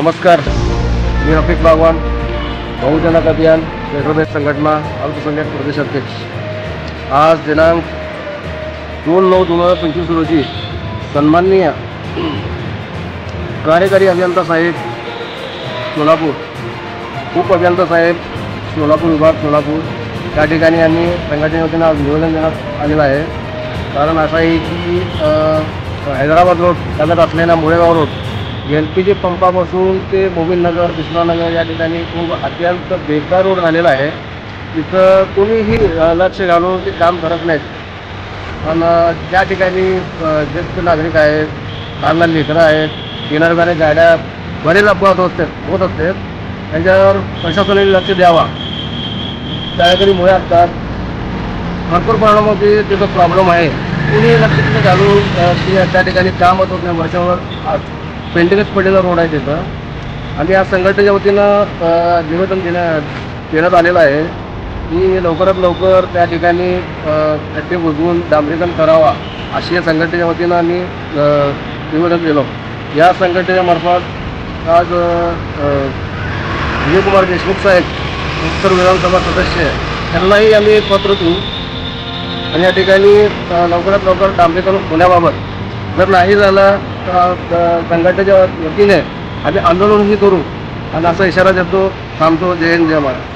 नमस्कार, मी रफिक बागवान, बहुजनक अभियान क्षेत्रभेद संघटना अल्पसंख्याक प्रदेश अध्यक्ष। आज दिनांक 2/9/2025 रोजी सन्माननीय कार्यकारी अभियंता साहेब सोलापूर, उप अभियंता साहेब सोलापूर विभाग सोलापूर या ठिकाणी आम्ही संघटनेच्या वतीनं आज निवेदन देण्यात आलेलं आहे। कारण असं आहे की हैदराबाद रोड लगत असलेल्या मुळेगाव रोड LPG पंपापासून ते मोबिलनगर कृष्णानगर या ठिकाणी खूप अत्यंत बेकार रोड झालेला आहे। तिथं कोणीही लक्ष घालून ते काम करत नाहीत। आणि त्या ठिकाणी ज्येष्ठ नागरिक आहेत, लहान लेकरं आहेत, येणाऱ्या गाड्या बरेच अपघात होत असतात। त्याच्यावर प्रशासनाने लक्ष द्यावा। त्याकडे मुळे असतात, भरपूर प्रमाणामध्ये त्याचा प्रॉब्लेम आहे। कोणी लक्ष तिथे घालून त्या ठिकाणी कामच होत नाही। वर्षावर पेंटिंगच पडलेला रोड आहे तिथं। आणि या संघटनेच्या वतीनं निवेदन देण्यात आलेलं आहे की लवकरात लवकर त्या ठिकाणी खड्डे बुजवून डांबरीकरण करावा, अशी या संघटनेच्या वतीनं आम्ही निवेदन दिलं। या संघटनेच्या मार्फत आज विजयकुमार देशमुख साहेब, उत्तर विधानसभा सदस्य, त्यांनाही आम्ही पत्र देऊ आणि या ठिकाणी लवकरात लवकर डांबरीकरण होण्याबाबत जर नाही झालं तर संघटनेच्या वतीने आम्ही आंदोलनही करू आणि असा इशारा देतो। थांबतो। जय हिंद, जय महाराष्ट्र।